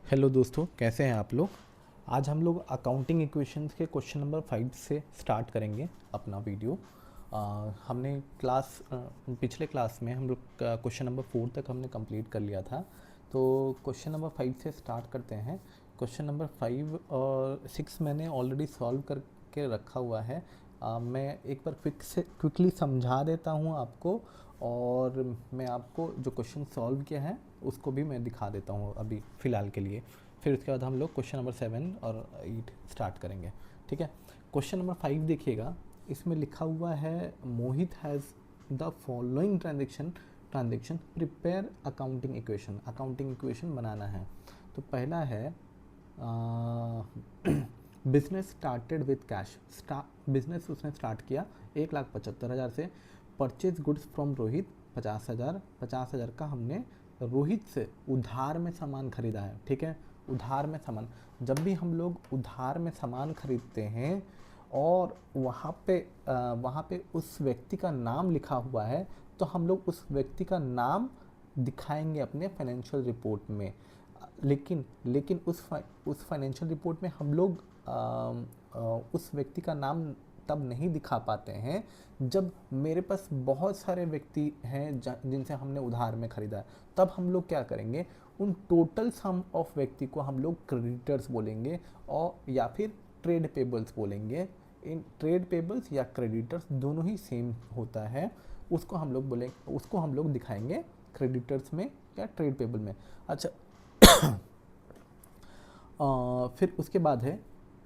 Hello दोस्तों, कैसे हैं आप लोग। आज हम लोग अकाउंटिंग इक्वेशंस के क्वेश्चन नंबर 5 से स्टार्ट करेंगे अपना वीडियो। हमने पिछले क्लास में हम लोग क्वेश्चन नंबर 4 तक हमने कंप्लीट कर लिया था। तो क्वेश्चन नंबर 5 से स्टार्ट करते हैं। क्वेश्चन नंबर 5 और 6 मैंने ऑलरेडी सॉल्व करके रखा हुआ है। मैं एक बार क्विकली समझा देता हूँ आपको, और मैं आपको जो क्वेश्चन सॉल्व किया है उसको भी मैं दिखा देता हूँ अभी फ़िलहाल के लिए। फिर उसके बाद हम लोग क्वेश्चन नंबर 7 और 8 स्टार्ट करेंगे। ठीक है। क्वेश्चन नंबर 5 देखिएगा, इसमें लिखा हुआ है Mohit has the following transaction prepare accounting equation बनाना है। तो पहला है business started with cash. Business उसने स्टार्ट किया 1,75,000 से। परचेज गुड्स फ्रॉम रोहित 50,000 का हमने रोहित से उधार में सामान खरीदा है। ठीक है, उधार में सामान, जब भी हम लोग उधार में सामान खरीदते हैं और वहाँ पे उस व्यक्ति का नाम लिखा हुआ है, तो हम लोग उस व्यक्ति का नाम दिखाएंगे अपने फाइनेंशियल रिपोर्ट में। लेकिन उस फाइनेंशियल रिपोर्ट में हम लोग उस व्यक्ति का नाम तब नहीं दिखा पाते हैं जब मेरे पास बहुत सारे व्यक्ति हैं जिनसे हमने उधार में खरीदा है। तब हम लोग क्या करेंगे, उन टोटल सम ऑफ व्यक्ति को हम लोग क्रेडिटर्स बोलेंगे, और या फिर ट्रेड पेबल्स बोलेंगे। इन ट्रेड पेबल्स या क्रेडिटर्स दोनों ही सेम होता है। उसको हम लोग दिखाएंगे क्रेडिटर्स में या ट्रेड पेबल में। अच्छा, फिर उसके बाद है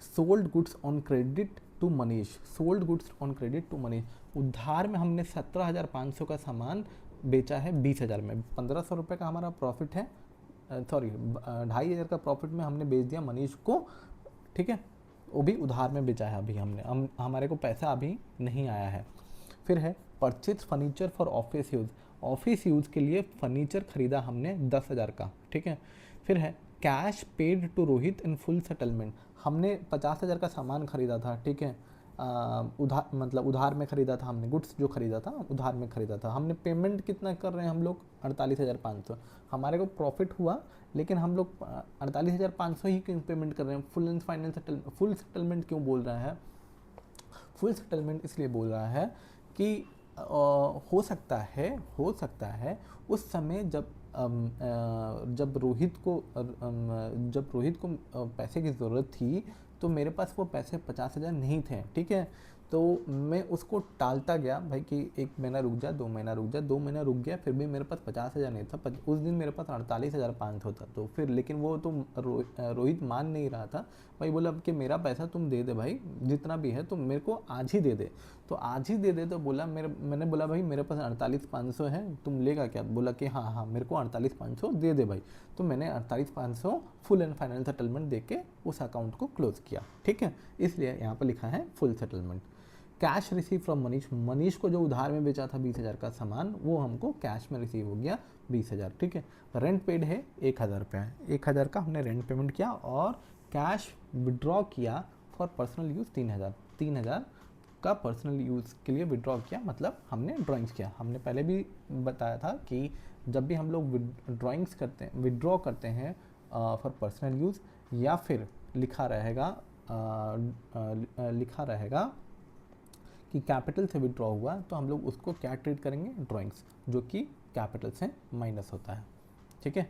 sold goods on credit to Manish. उधार में हमने 17,500 का सामान बेचा है 20,000 में। 1,500 रुपये का हमारा प्रॉफिट है, 2,500 का प्रॉफिट में हमने बेच दिया मनीष को। ठीक है, वो भी उधार में बेचा है। अभी हमारे को पैसा अभी नहीं आया है। फिर है purchase furniture for office use के लिए फर्नीचर खरीदा हमने 10,000 का। ठीक है। फिर है cash paid to Rohit in full settlement. हमने 50,000 का सामान खरीदा था। ठीक है, उधार में खरीदा था हमने। गुड्स जो खरीदा था उधार में खरीदा था। हमने पेमेंट कितना कर रहे हैं हम लोग, 48,500। हमारे को प्रॉफिट हुआ, लेकिन हम लोग 48,500 ही क्यों पेमेंट कर रहे हैं। फुल सेटलमेंट क्यों बोल रहा है? फुल सेटलमेंट इसलिए बोल रहा है कि हो सकता है उस समय जब रोहित को पैसे की ज़रूरत थी, तो मेरे पास वो पैसे 50,000 नहीं थे। ठीक है, तो मैं उसको टालता गया भाई कि 1 महीना रुक जा, 2 महीना रुक जा। 2 महीना रुक गया, फिर भी मेरे पास 50,000 नहीं था। उस दिन मेरे पास 48,500 था। तो फिर लेकिन वो तो रोहित मान नहीं रहा था भाई। बोला कि मेरा पैसा तुम दे दे भाई, जितना भी है तुम मेरे को आज ही दे दे। तो आज ही दे दे। तो मैंने बोला भाई मेरे पास 48,500 है, तुम लेगा क्या? बोला कि हाँ मेरे को 48,500 दे दे भाई। तो मैंने 48,500 फुल एंड फाइनल सेटलमेंट दे के उस अकाउंट को क्लोज किया। ठीक है, इसलिए यहाँ पर लिखा है full settlement. Cash receive from Manish को जो उधार में बेचा था 20,000 का सामान, वो हमको कैश में रिसीव हो गया 20,000। ठीक है। रेंट पेड है 1,000 रुपये। 1,000 का हमने रेंट पेमेंट किया, और कैश विड्रॉ किया फॉर पर्सनल यूज़ 3,000 का पर्सनल यूज़ के लिए विड्रॉ किया, मतलब हमने ड्राइंग्स किया। हमने पहले भी बताया था कि जब भी हम लोग विड्रॉ करते हैं फॉर पर्सनल यूज़, या फिर लिखा रहेगा कि कैपिटल से विड्रॉ हुआ, तो हम लोग उसको क्या ट्रीट करेंगे? ड्राइंग्स, जो कि कैपिटल से माइनस होता है। ठीक है।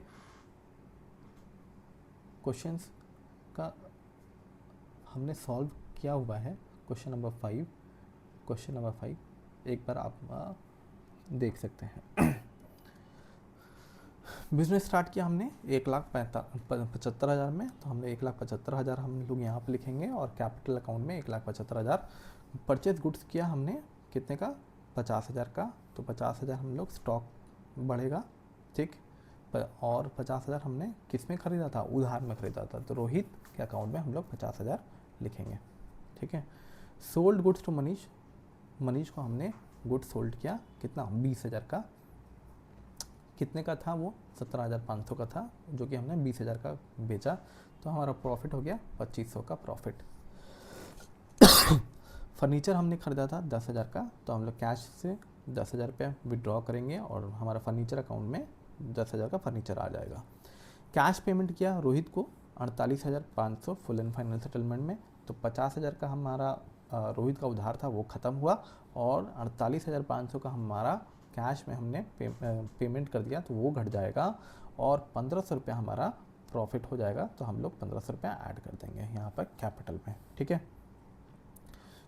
क्वेश्चंस का हमने सॉल्व किया हुआ है। क्वेश्चन नंबर 5 एक बार आप देख सकते हैं। बिजनेस स्टार्ट किया हमने 1,75,000 में, तो हमने 1,75,000 हम लोग यहाँ पे लिखेंगे, और कैपिटल अकाउंट में 1,75,000। परचेज गुड्स किया हमने कितने का? 50,000 का। तो 50,000 हम लोग स्टॉक बढ़ेगा। ठीक, और 50,000 हमने किस में खरीदा था? उधार में खरीदा था। तो रोहित के अकाउंट में हम लोग 50,000 लिखेंगे। ठीक है। सोल्ड गुड्स टू मनीष को हमने गुड्स सोल्ड किया कितना? 20,000 का। कितने का था वो? 17,500 का था, जो कि हमने 20,000 का बेचा। तो हमारा प्रॉफिट हो गया 2,500 का प्रॉफिट। फर्नीचर हमने खरीदा था 10,000 का, तो हम लोग कैश से 10,000 रुपये विड्रॉ करेंगे, और हमारा फर्नीचर अकाउंट में 10,000 का फर्नीचर आ जाएगा। कैश पेमेंट किया रोहित को 48,500 फुल एंड फाइनल सेटलमेंट में, तो 50,000 का हमारा रोहित का उधार था वो ख़त्म हुआ, और 48,500 का हमारा कैश में हमने पेमेंट कर दिया तो वो घट जाएगा, और 1,500 रुपया हमारा प्रॉफिट हो जाएगा, तो हम लोग 1,500 रुपया ऐड कर देंगे यहाँ पर कैपिटल में, ठीक है।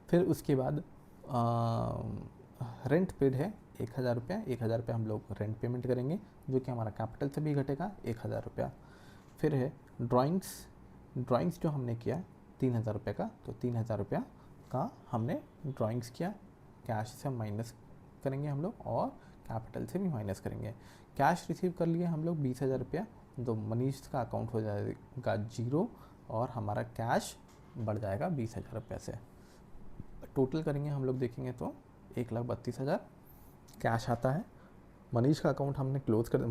फिर उसके बाद रेंट पेड है 1,000 रुपया, 1,000 रुपया हम लोग रेंट पेमेंट करेंगे जो कि हमारा कैपिटल से भी घटेगा 1,000 रुपया। फिर है ड्राइंग्स जो हमने किया 3,000 रुपये का, तो 3,000 रुपया का हमने ड्राइंग्स किया, कैश से माइनस करेंगे हम लोग और कैपिटल से भी माइनस करेंगे। कैश रिसीव कर लिए हम लोग 20,000 रुपया, तो मनीष का अकाउंट हो जाएगा 0 और हमारा कैश बढ़ जाएगा 20,000 रुपये से। टोटल करेंगे हम लोग देखेंगे तो 1,32,000 कैश आता है। मनीष का अकाउंट हमने क्लोज कर,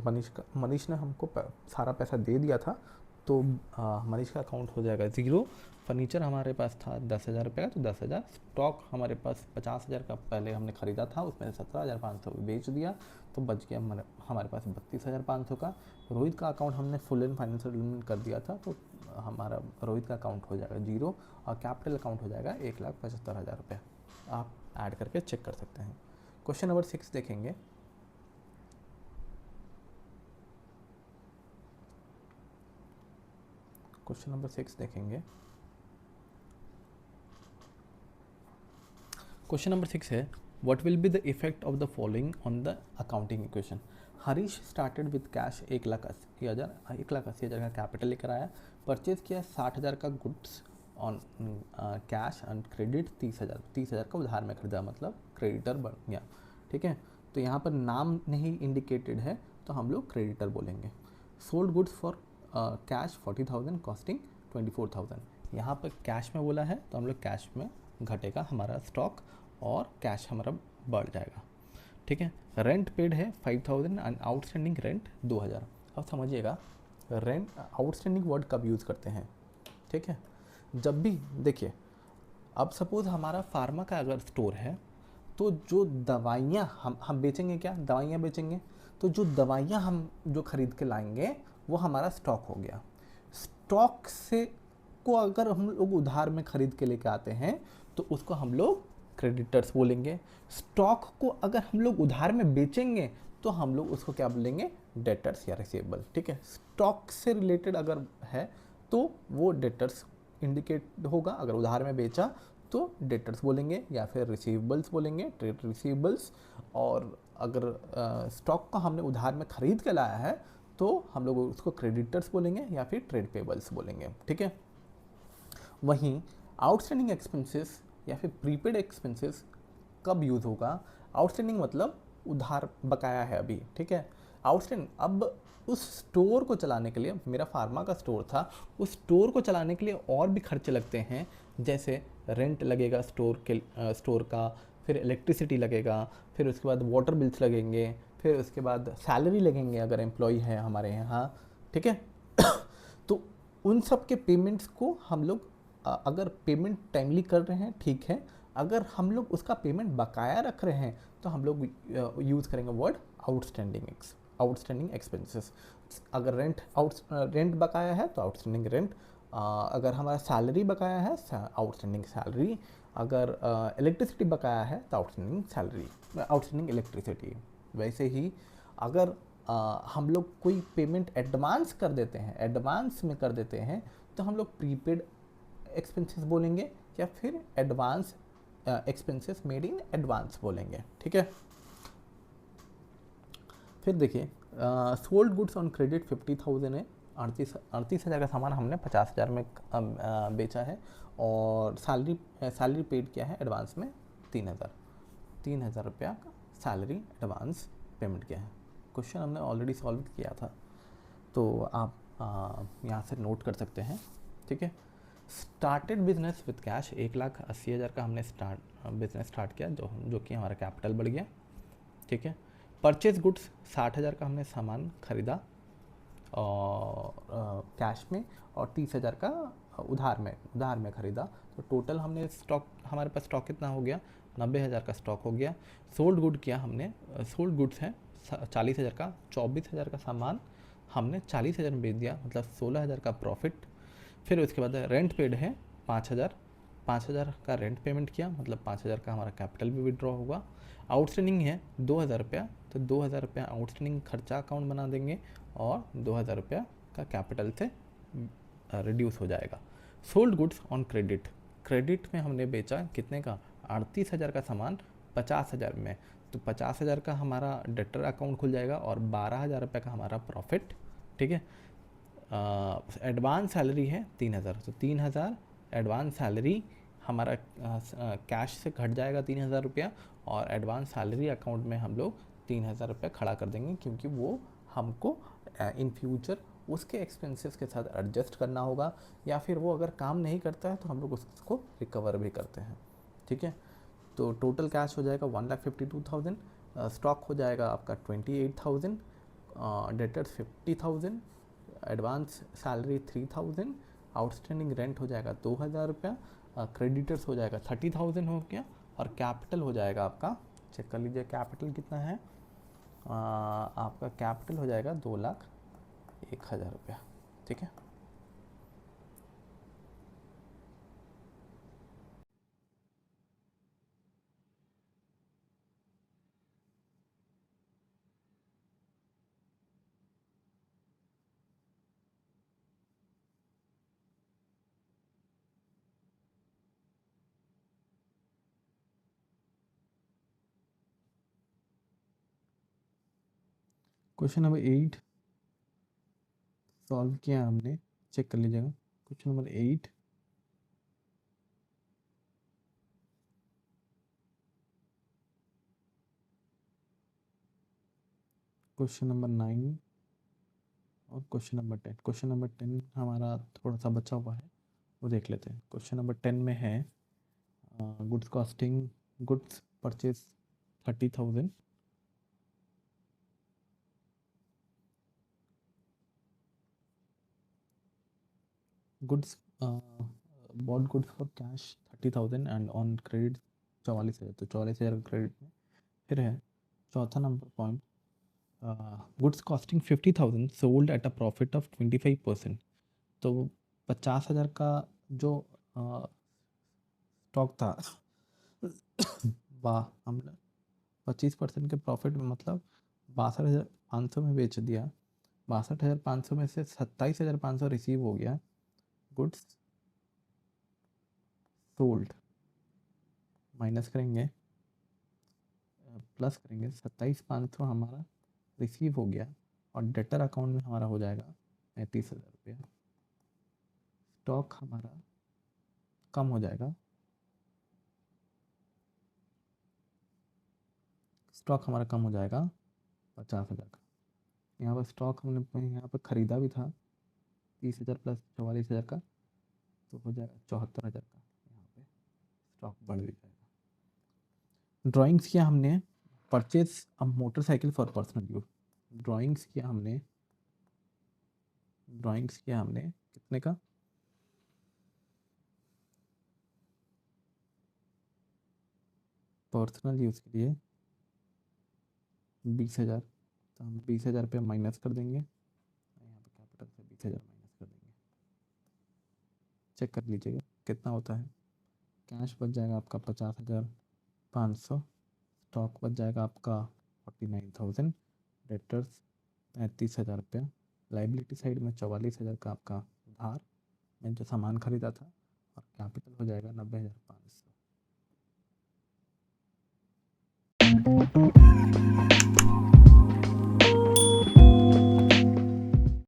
मनीष ने हमको सारा पैसा दे दिया था, तो मनीष का अकाउंट हो जाएगा 0। फर्नीचर हमारे पास था 10,000 रुपये का, तो 10,000। स्टॉक हमारे पास 50,000 का पहले हमने ख़रीदा था, उसमें 17,500 बेच दिया, तो बच गया हमारे पास 32,500 का। रोहित का अकाउंट हमने फुल एंड फाइनल सेटलमेंट कर दिया था, तो हमारा रोहित का अकाउंट हो जाएगा 0 और कैपिटल अकाउंट हो जाएगा 1,75,000 रुपये। आप ऐड करके चेक कर सकते हैं। क्वेश्चन नंबर 6 देखेंगे। क्वेश्चन नंबर 6 देखेंगे। क्वेश्चन नंबर 6 है, what will be the effect of the following on the accounting equation. Harish started with cash 1,80,000 का कैपिटल लेकर आया, परचेज किया 60,000 का goods on cash and credit 30,000 का उधार में खरीदा, मतलब क्रेडिटर बन गया, ठीक है। तो यहाँ पर नाम नहीं इंडिकेटेड है, तो हम लोग क्रेडिटर बोलेंगे। Sold goods for cash 40,000 costing 24,000, यहाँ पर कैश में बोला है, तो हम लोग कैश में घटेगा हमारा स्टॉक और कैश हमारा बढ़ जाएगा, ठीक है। रेंट पेड है 5,000 एंड आउटस्टैंडिंग रेंट 2,000। अब समझिएगा रेंट आउटस्टैंडिंग वर्ड कब यूज़ करते हैं, ठीक है। जब भी देखिए, अब सपोज़ हमारा फार्मा का अगर स्टोर है, तो जो दवाइयाँ हम बेचेंगे, क्या दवाइयाँ बेचेंगे, तो जो दवाइयाँ हम जो ख़रीद के लाएंगे वो हमारा स्टॉक हो गया। स्टॉक से को अगर हम लोग उधार में ख़रीद के लेके आते हैं तो उसको हम लोग क्रेडिटर्स बोलेंगे। स्टॉक को अगर हम लोग उधार में बेचेंगे तो हम लोग उसको क्या बोलेंगे, डेटर्स या रिसीवेबल, ठीक है। स्टॉक से रिलेटेड अगर है तो वो डेटर्स इंडिकेट होगा, अगर उधार में बेचा तो डेटर्स बोलेंगे या फिर रिसीवेबल्स बोलेंगे, ट्रेड रिसीवेबल्स। और अगर स्टॉक को हमने उधार में ख़रीद के लाया है तो हम लोग उसको क्रेडिटर्स बोलेंगे या फिर ट्रेड पेबल्स बोलेंगे, ठीक है। वहीं आउटस्टैंडिंग एक्सपेंसेस या फिर प्रीपेड एक्सपेंसेस कब यूज़ होगा। आउटस्टैंडिंग मतलब उधार बकाया है अभी, ठीक है। आउटस्टैंडिंग, अब उस स्टोर को चलाने के लिए, मेरा फार्मा का स्टोर था, उस स्टोर को चलाने के लिए और भी खर्चे लगते हैं, जैसे रेंट लगेगा स्टोर का, फिर इलेक्ट्रिसिटी लगेगा, फिर उसके बाद वाटर बिल्स लगेंगे, फिर उसके बाद सैलरी लगेंगे अगर एम्प्लॉय है हमारे यहाँ, ठीक है। तो उन सब के पेमेंट्स को हम लोग अगर पेमेंट टाइमली कर रहे हैं, ठीक है। अगर हम लोग उसका पेमेंट बकाया रख रहे हैं तो हम लोग यूज़ करेंगे वर्ड आउटस्टैंडिंग एक्सपेंसेस। अगर रेंट बकाया है तो आउटस्टैंडिंग रेंट, अगर हमारा सैलरी बकाया है आउटस्टैंडिंग सैलरी, अगर इलेक्ट्रिसिटी बकाया है तो आउटस्टैंडिंग इलेक्ट्रिसिटी। वैसे ही अगर हम लोग कोई पेमेंट एडवांस कर देते हैं, एडवांस में कर देते हैं, तो हम लोग प्रीपेड एक्सपेंसेस बोलेंगे या फिर advance expenses made in advance बोलेंगे, ठीक है। फिर देखिए सोल्ड गुड्स ऑन क्रेडिट 50,000 है, 38,000 का सामान हमने 50,000 में बेचा है, और सैलरी पेड किया है एडवांस में 3,000 रुपया का सैलरी एडवांस पेमेंट किया है। क्वेश्चन हमने ऑलरेडी सॉल्व किया था, तो आप यहाँ से नोट कर सकते हैं, ठीक है। स्टार्टेड बिजनेस विद कैश 1,80,000 का हमने बिजनेस स्टार्ट किया, जो कि हमारा कैपिटल बढ़ गया, ठीक है। परचेज गुड्स 60,000 का हमने सामान खरीदा और कैश में, और 30,000 का उधार में खरीदा, तो टोटल हमने स्टॉक, हमारे पास स्टॉक कितना हो गया, 90,000 का स्टॉक हो गया। सोल्ड गुड किया हमने, सोल्ड गुड्स हैं 40,000 का, 24,000 का सामान हमने 40,000 में बेच दिया, मतलब 16,000 का प्रॉफिट। फिर उसके बाद रेंट पेड है 5,000, 5,000 का रेंट पेमेंट किया, मतलब 5,000 का हमारा कैपिटल भी विड्रॉ होगा। आउटस्टैंडिंग है 2,000 रुपया, तो 2,000 रुपया आउटस्टैंडिंग खर्चा अकाउंट बना देंगे और 2,000 रुपया का कैपिटल से रिड्यूस हो जाएगा। Sold goods on credit, credit में हमने बेचा कितने का, 38,000 का सामान 50,000 में, तो 50,000 का हमारा डेटर अकाउंट खुल जाएगा और 12,000 रुपये का हमारा प्रॉफिट। ठीक है। एडवांस सैलरी है 3,000, तो 3,000 एडवांस सैलरी हमारा कैश से घट जाएगा 3,000 रुपया, और एडवांस सैलरी अकाउंट में हम लोग 3,000 रुपया खड़ा कर देंगे, क्योंकि वो हमको इन फ्यूचर उसके एक्सपेंसेस के साथ एडजस्ट करना होगा, या फिर वो अगर काम नहीं करता है तो हम लोग उसको रिकवर भी करते हैं। ठीक है। तो टोटल कैश हो जाएगा 1,52,000, स्टॉक हो जाएगा आपका 28,000, debtors 50,000, advance salary 3,000, outstanding rent हो जाएगा 2,000 रुपया, क्रेडिटर्स हो जाएगा 30,000 हो गया, और कैपिटल हो जाएगा आपका, चेक कर लीजिए कैपिटल कितना है, आपका कैपिटल हो जाएगा 2,01,000 रुपया। ठीक है। क्वेश्चन नंबर 8 सॉल्व किया हमने, चेक कर लीजिएगा। क्वेश्चन नंबर 8, क्वेश्चन नंबर 9 और क्वेश्चन नंबर 10। क्वेश्चन नंबर 10 हमारा थोड़ा सा बचा हुआ है, वो देख लेते हैं। क्वेश्चन नंबर 10 में है goods costing, goods purchase 30,000, goods bought goods for cash 30,000 and on credit 44,000, तो 44,000 क्रेडिट में। फिर है चौथा number point, goods costing 50,000 sold at a profit of 25%, तो 50,000 का जो स्टॉक था वाह हमने 25% के प्रॉफिट में, मतलब 62,500 में बेच दिया। 62,500 में से 27,500 रिसीव हो गया, गुड्स सोल्ड, माइनस करेंगे, प्लस करेंगे, 27,500 हमारा रिसीव हो गया, और डेटर अकाउंट में हमारा हो जाएगा 35,000 रुपया। स्टॉक हमारा कम हो जाएगा, स्टॉक हमारा कम हो जाएगा 50,000 का। यहाँ पर स्टॉक हमने यहाँ पर ख़रीदा भी था 30,000 प्लस 44,000 का, तो हो जाएगा 74,000 का। यहाँ पे स्टॉक बढ़ भी जाएगा। ड्राइंग्स किया हमने, purchase a motorcycle for personal use, drawings किया हमने, ड्राइंग्स किया हमने कितने का, पर्सनल यूज़ के लिए 20,000, तो हम 20,000 रुपये माइनस कर देंगे, यहाँ पे कैपिटल से 20,000 माइनस कर देंगे। चेक कर लीजिएगा कितना होता है। कैश बच जाएगा आपका 50,500, स्टॉक बच जाएगा आपका 49,000, डेटर्स 35,000 रुपया, लाइबिलिटी साइड में 44,000 का आपका उधार में जो सामान खरीदा था, और कैपिटल हो जाएगा 90,500।